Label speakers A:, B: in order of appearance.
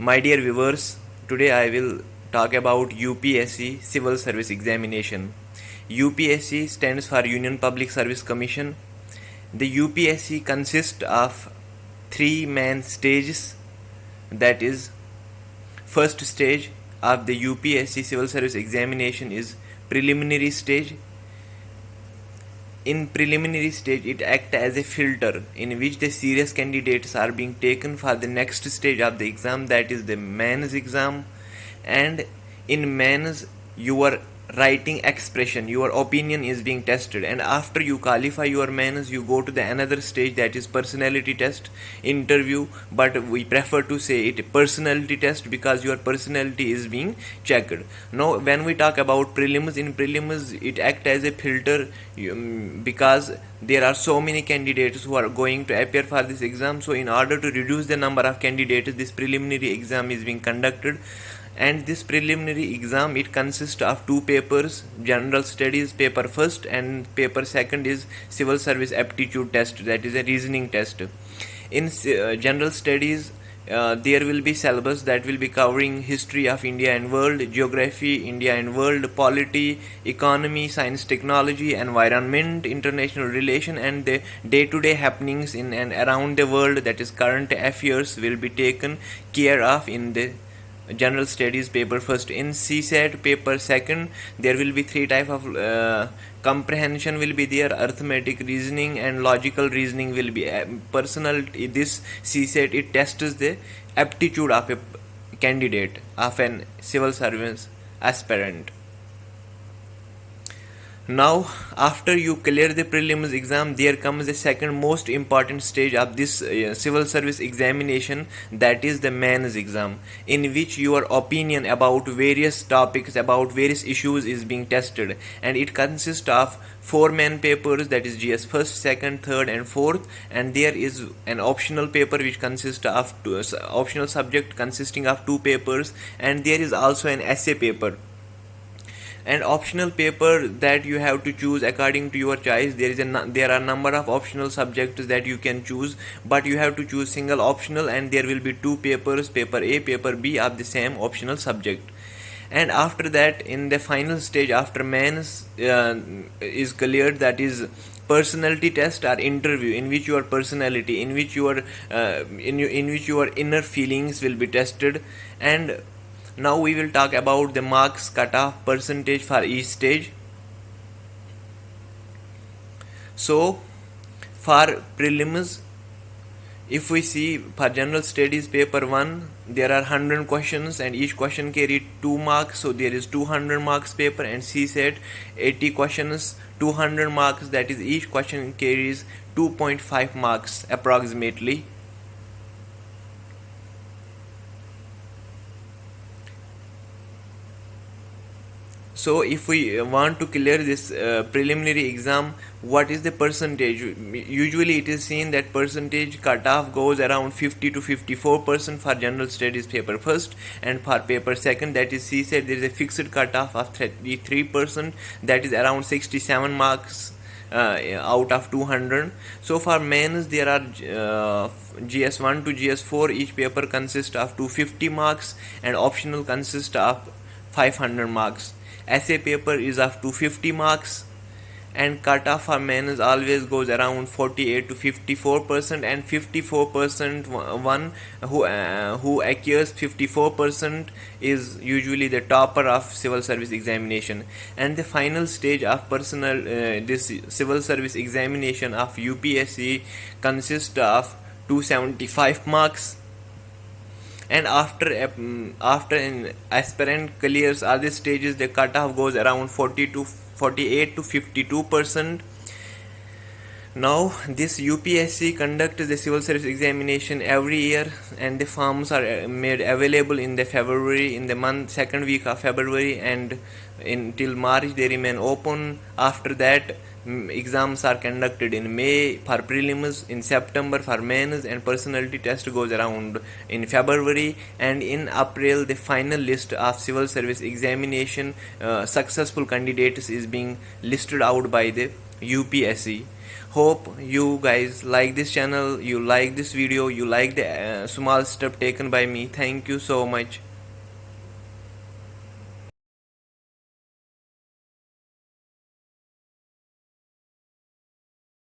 A: My dear viewers, today I will talk about UPSC Civil Service Examination. UPSC stands for Union Public Service Commission. The UPSC consists of three main stages, that is, first stage of the UPSC Civil Service Examination is preliminary stage. In preliminary stage, it acts as a filter in which the serious candidates are being taken for the next stage of the exam, that is the mains exam. And in mains, your writing expression, your opinion is being tested, and after you qualify your mains, you go to the another stage, that is personality test interview, but we prefer to say it personality test because your personality is being checked. Now when we talk about prelims, in prelims it acts as a filter because there are so many candidates who are going to appear for this exam. So in order to reduce the number of candidates, this preliminary exam is being conducted. And this preliminary exam, it consists of two papers: general studies paper first, and paper second is civil service aptitude test, that is a reasoning test. In general studies, there will be syllabus that will be covering history of India and world, geography, India and world, polity, economy, science, technology, environment, international relation, and the day-to-day happenings in and around the world, that is current affairs, will be taken care of in the general studies paper first. In CSAT paper second, there will be three type of comprehension will be there: arithmetic, reasoning, and logical reasoning will be personal. This CSAT, it tests the aptitude of a candidate, of an civil service aspirant. Now after you clear the prelims exam, there comes the second most important stage of this civil service examination, that is the mains exam, in which your opinion about various topics, about various issues is being tested, and it consists of four main papers, that is GS first, second, third, and fourth, and there is an optional paper which consists of optional subject consisting of two papers, and there is also an essay paper. And optional paper that you have to choose according to your choice. There are number of optional subjects that you can choose, but you have to choose single optional, and there will be two papers, paper A, paper B, of the same optional subject. And after that, in the final stage after mains is cleared, that is personality test or interview, in which your personality, in which your inner feelings will be tested. And now we will talk about the marks cutoff percentage for each stage. So for prelims, if we see for general studies paper 1, there are 100 questions and each question carry 2 marks, so there is 200 marks paper. And CSAT 80 questions, 200 marks, that is each question carries 2.5 marks approximately. So if we want to clear this preliminary exam, what is the percentage? Usually it is seen that percentage cutoff goes around 50 to 54% for general studies paper first, and for paper second, that is CSAT, there is a fixed cutoff of 33%, that is around 67 marks out of 200. So for mains, there are GS1 to GS4, each paper consists of 250 marks, and optional consists of 500 marks. Essay paper is of 250 marks, and cutoff for mains always goes around 48 to 54%, and 54% one who acquires 54% is usually the topper of civil service examination. And the final stage of this civil service examination of UPSC consists of 275 marks. And after an aspirant clears all the stages, the cutoff goes around 48 to 52%. Now this UPSC conducts the civil service examination every year, and the forms are made available in the February, in the second week of February, and until March they remain open. After that, exams are conducted in May for prelims, in September for mains, and personality test goes around in February. And in April, the final list of civil service examination successful candidates is being listed out by the UPSC. Hope you guys like this channel, you like this video, you like the small step taken by me. Thank you so much.